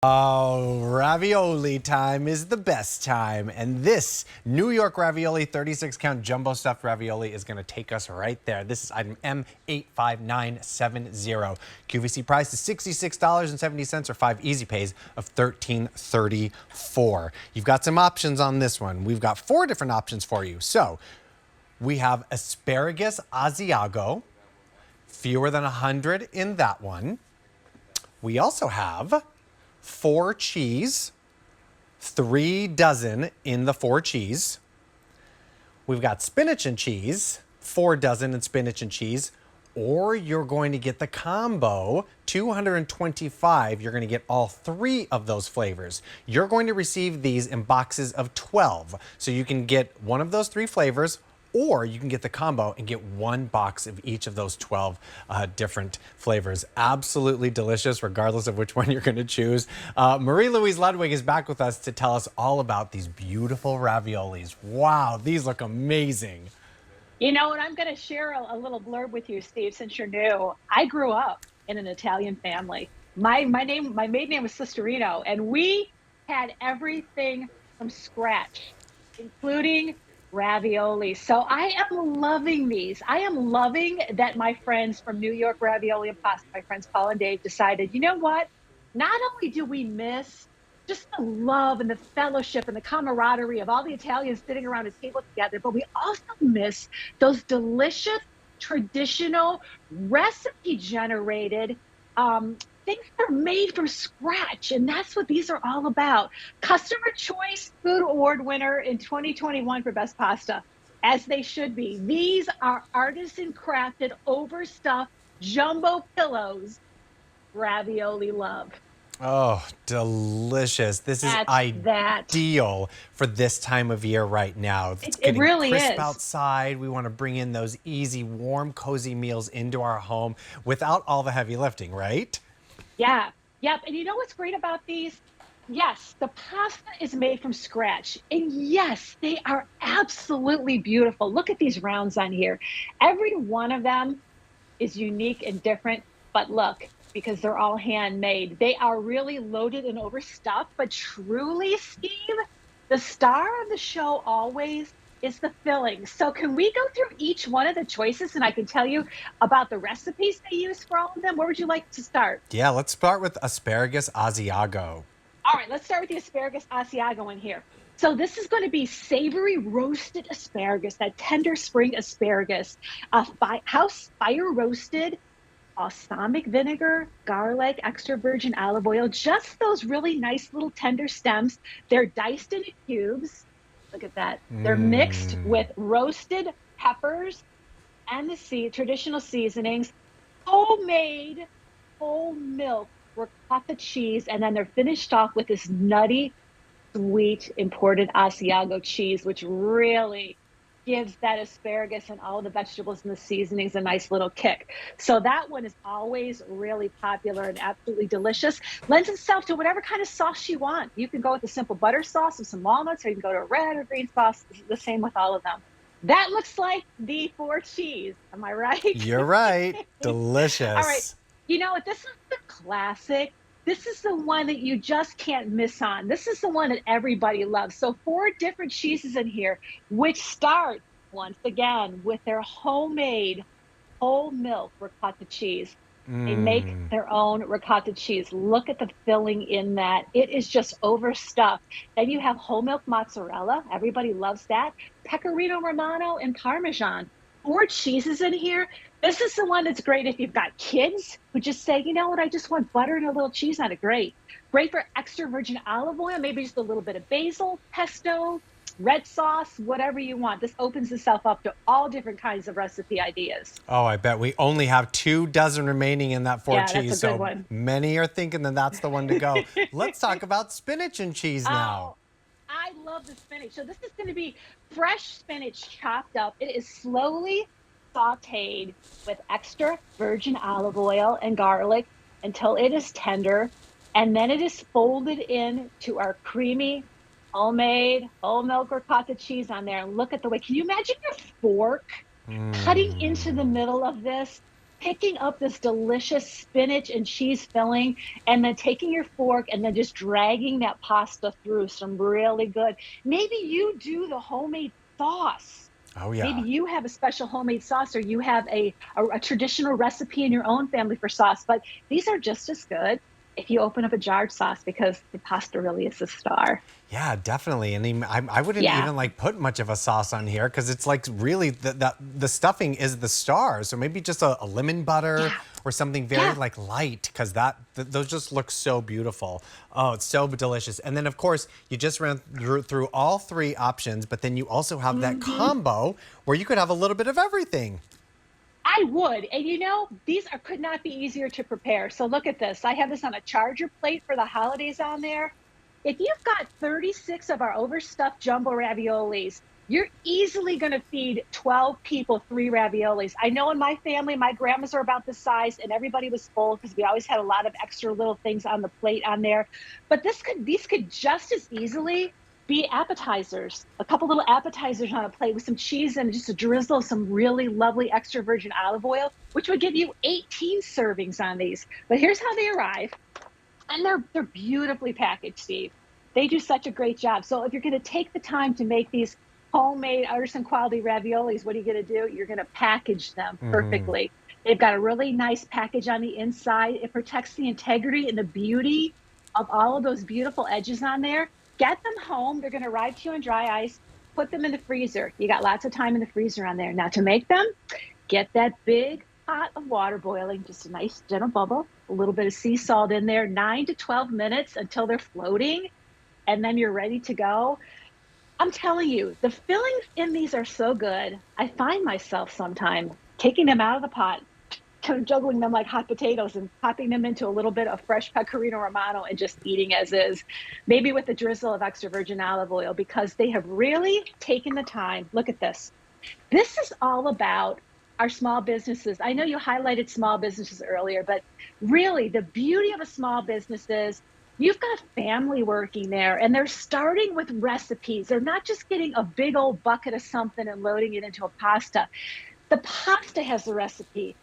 Oh, ravioli time is the best time. And this New York Ravioli 36-count jumbo stuffed ravioli is going to take us right there. This is item M85970. QVC price is $66.70 or 5 easy pays of $13.34. You've got some options on this one. We've got 4 different options for you. So we have asparagus Asiago, fewer than 100 in that one. We also have 4 cheese, 3 dozen in the 4 cheese. We've got spinach and cheese, 4 dozen in spinach and cheese, or you're going to get the combo, 225. You're going to get all 3 of those flavors. You're going to receive these in boxes of 12. So you can get one of those 3 flavors, or you can get the combo and get 1 box of each of those 12 different flavors. Absolutely delicious, regardless of which one you're going to choose. Marie-Louise Ludwig is back with us to tell us all about these beautiful raviolis. Wow, these look amazing. You know, and I'm going to share a little blurb with you, Steve, since you're new. I grew up in an Italian family. My maiden name was Sisterino, and we had everything from scratch, including ravioli. So I am loving these. I am loving that my friends from New York Ravioli and Pasta, my friends Paul and Dave, decided, you know what? Not only do we miss just the love and the fellowship and the camaraderie of all the Italians sitting around a table together, but we also miss those delicious, traditional, recipe-generated things that are made from scratch, and that's what these are all about. Customer Choice Food Award winner in 2021 for Best Pasta, as they should be. These are artisan-crafted, overstuffed jumbo pillows, ravioli love. Oh, delicious. This is ideal for this time of year right now. It's getting really crisp is. outside. We want to bring in those easy, warm, cozy meals into our home without all the heavy lifting, right? Yeah. Yep. And you know what's great about these? Yes, the pasta is made from scratch. And yes, they are absolutely beautiful. Look at these rounds on here. Every one of them is unique and different. But look, because they're all handmade, they are really loaded and overstuffed. But truly, Steve, the star of the show always is the filling. So can we go through each one of the choices and I can tell you about the recipes they use for all of them? Where would you like to start? Yeah, let's start with asparagus Asiago. All right, let's start with the asparagus Asiago in here. So this is going to be savory roasted asparagus, that tender spring asparagus, house fire roasted, balsamic vinegar, garlic, extra virgin olive oil, just those really nice little tender stems. They're diced into cubes. Look at that. They're mixed with roasted peppers and the traditional seasonings, homemade whole milk ricotta cheese, and then they're finished off with this nutty, sweet imported Asiago cheese, which really gives that asparagus and all the vegetables and the seasonings a nice little kick. So that one is always really popular and absolutely delicious. Lends itself to whatever kind of sauce you want. You can go with a simple butter sauce with some walnuts, or you can go to a red or green sauce. The same with all of them. That looks like the 4 cheese. Am I right? You're right. Delicious. All right. You know what? This is the classic. This is the one that you just can't miss on. This is the one that everybody loves. So 4 different cheeses in here, which start, once again, with their homemade whole milk ricotta cheese. They make their own ricotta cheese. Look at the filling in that. It is just overstuffed. Then you have whole milk mozzarella. Everybody loves that. Pecorino Romano and Parmesan. 4 cheeses in here. This is the one that's great if you've got kids who just say, you know what, I just want butter and a little cheese on it. Great. Great for extra virgin olive oil, maybe just a little bit of basil, pesto, red sauce, whatever you want. This opens itself up to all different kinds of recipe ideas. Oh, I bet we only have 2 dozen remaining in that 4 cheese. That's a good one. Many are thinking that that's the one to go. Let's talk about spinach and cheese now. I love the spinach. So this is going to be fresh spinach chopped up. It is slowly sauteed with extra virgin olive oil and garlic until it is tender. And then it is folded into our creamy, homemade, whole milk ricotta cheese on there. And look at the way, can you imagine your fork cutting into the middle of this? picking up this delicious spinach and cheese filling and then taking your fork and then just dragging that pasta through some really good. Maybe you do the homemade sauce. Oh Maybe yeah. you have a special homemade sauce or you have a traditional recipe in your own family for sauce, but these are just as good if you open up a jarred sauce because the pasta really is a star. Yeah, definitely. And I wouldn't Yeah. even like put much of a sauce on here because it's like really the stuffing is the star. So maybe just a lemon butter Yeah. or something very Yeah. like light because those just look so beautiful. Oh, it's so delicious. And then of course you just ran through all three options, but then you also have that Hmm. combo where you could have a little bit of everything. I would. And these could not be easier to prepare. So look at this. I have this on a charger plate for the holidays on there. If you've got 36 of our overstuffed jumbo raviolis, you're easily going to feed 12 people 3 raviolis. I know in my family, my grandmas are about this size and everybody was full because we always had a lot of extra little things on the plate on there. But these could just as easily be appetizers, a couple little appetizers on a plate with some cheese and just a drizzle of some really lovely extra virgin olive oil, which would give you 18 servings on these. But here's how they arrive. And they're beautifully packaged, Steve. They do such a great job. So if you're going to take the time to make these homemade artisan quality raviolis, what are you going to do? You're going to package them perfectly. They've got a really nice package on the inside. It protects the integrity and the beauty of all of those beautiful edges on there. Get them home. They're going to arrive to you in dry ice. Put them in the freezer. You got lots of time in the freezer on there. Now to make them, get that big pot of water boiling, just a nice gentle bubble, a little bit of sea salt in there, 9 to 12 minutes until they're floating, and then you're ready to go. I'm telling you, the fillings in these are so good. I find myself sometimes taking them out of the pot, kind of juggling them like hot potatoes and popping them into a little bit of fresh pecorino romano and just eating as is, maybe with a drizzle of extra virgin olive oil, because they have really taken the time. Look at this. This is all about our small businesses. I know you highlighted small businesses earlier, but really the beauty of a small business is you've got family working there and they're starting with recipes. They're not just getting a big old bucket of something and loading it into a pasta. The pasta has a recipe.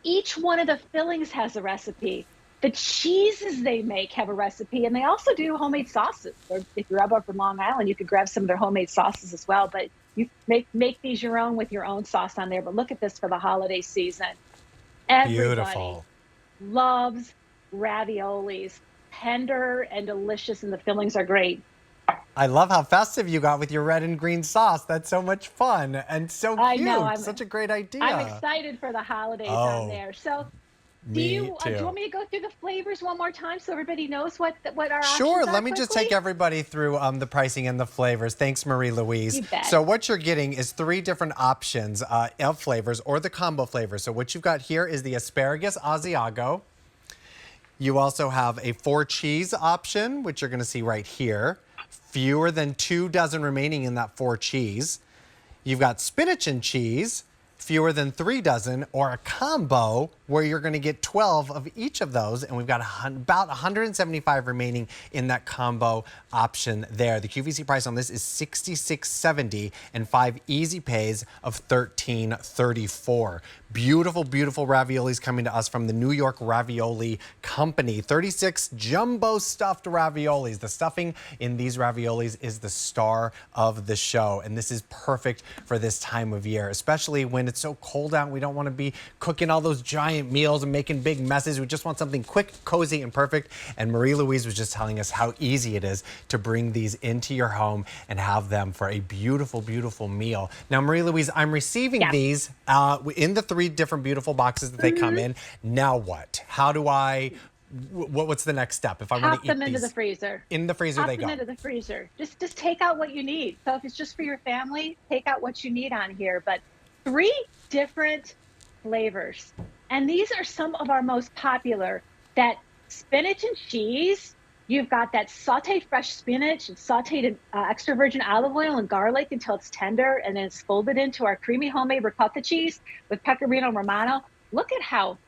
Each one of the fillings has a recipe. The cheeses they make have a recipe, and they also do homemade sauces. Or if you're up in Long Island, you could grab some of their homemade sauces as well. But you make these your own with your own sauce on there. But look at this for the holiday season. Everybody Beautiful. loves raviolis, tender and delicious, and the fillings are great. I love how festive you got with your red and green sauce. That's so much fun and so I know cute. Such a great I'm idea. excited for the holidays on Oh, there. So me do you too. want me to go through the flavors one more time so everybody knows what our Sure, options are let me just take quickly? everybody through the pricing and the flavors. Thanks, Marie Louise. You bet. So what you're getting is three different options of flavors or the combo flavors. So what you've got here is the asparagus Asiago. You also have a 4 cheese option, which you're going to see right here. Fewer than 2 dozen remaining in that 4 cheese. You've got spinach and cheese, fewer than 3 dozen, or a combo where you're going to get 12 of each of those. And we've got about 175 remaining in that combo option there. The QVC price on this is $66.70 and 5 easy pays of $13.34. Beautiful, beautiful raviolis coming to us from the New York Ravioli Company. 36 jumbo stuffed raviolis. The stuffing in these raviolis is the star of the show. And this is perfect for this time of year, especially when it's so cold out. We don't want to be cooking all those giant meals and making big messes. We just want something quick, cozy, and perfect. And Marie Louise was just telling us how easy it is to bring these into your home and have them for a beautiful, beautiful meal. Now, Marie Louise, I'm receiving Yeah. these in the 3 different beautiful boxes that they come in. Now what? How do what's the next step if I want Pop to eat them into the these? freezer. In the freezer Pop they them go. into the freezer. Just take out what you need. So if it's just for your family, take out what you need on here. But 3 different flavors. And these are some of our most popular. That spinach and cheese. You've got that sauteed fresh spinach and sauteed in extra virgin olive oil and garlic until it's tender, and then it's folded into our creamy homemade ricotta cheese with pecorino romano. Look at how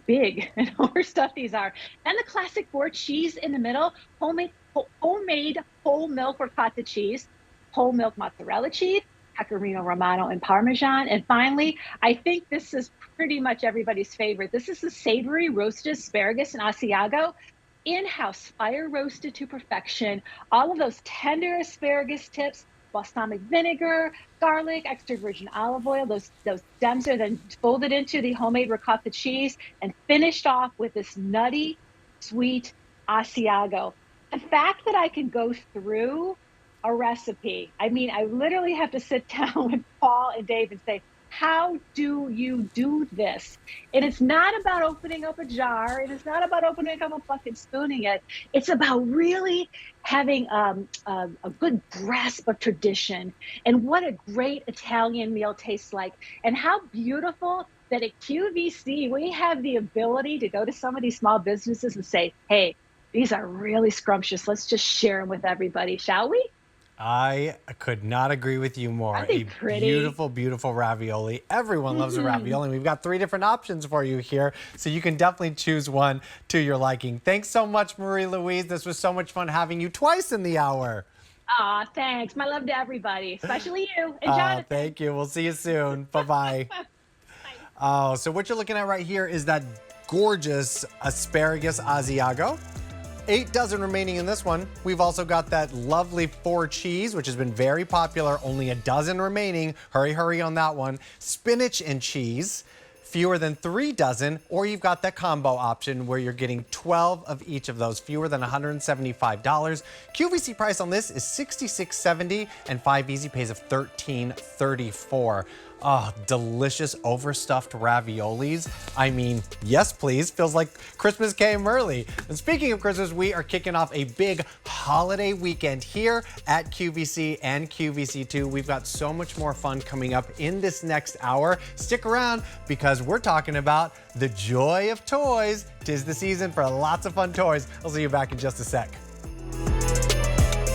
big and overstuffed these are. And the classic 4 cheese in the middle, homemade whole milk ricotta cheese, whole milk mozzarella cheese, pecorino romano and parmesan. And finally, I think this is pretty much everybody's favorite. This is the savory roasted asparagus and Asiago, in-house fire roasted to perfection. All of those tender asparagus tips, balsamic vinegar, garlic, extra virgin olive oil. Those stems are then folded into the homemade ricotta cheese and finished off with this nutty, sweet Asiago. The fact that I can go through a recipe, I mean, I literally have to sit down with Paul and Dave and say, how do you do this? And it's not about opening up a jar. And it's not about opening up a bucket and spooning it. It's about really having a good grasp of tradition and what a great Italian meal tastes like. And how beautiful that at QVC, we have the ability to go to some of these small businesses and say, hey, these are really scrumptious. Let's just share them with everybody, shall we? I could not agree with you more. Aren't they pretty? Beautiful, beautiful ravioli. Everyone loves a ravioli. We've got 3 different options for you here, so you can definitely choose one to your liking. Thanks so much, Marie Louise. This was so much fun having you twice in the hour. Aw, thanks. My love to everybody, especially you and Jonathan. Thank you. We'll see you soon. Bye-bye. Oh, so what you're looking at right here is that gorgeous asparagus Asiago. 8 dozen remaining in this one. We've also got that lovely 4 cheese, which has been very popular. Only a dozen remaining. Hurry, hurry on that one. Spinach and cheese. Fewer than 3 dozen, or you've got that combo option where you're getting 12 of each of those, fewer than $175. QVC price on this is $66.70 and 5 easy pays of $13.34. Oh, delicious overstuffed raviolis. I mean, yes, please. Feels like Christmas came early. And speaking of Christmas, we are kicking off a big holiday weekend here at QVC and QVC2. We've got so much more fun coming up in this next hour. Stick around because we're talking about the joy of toys. 'Tis the season for lots of fun toys. I'll see you back in just a sec.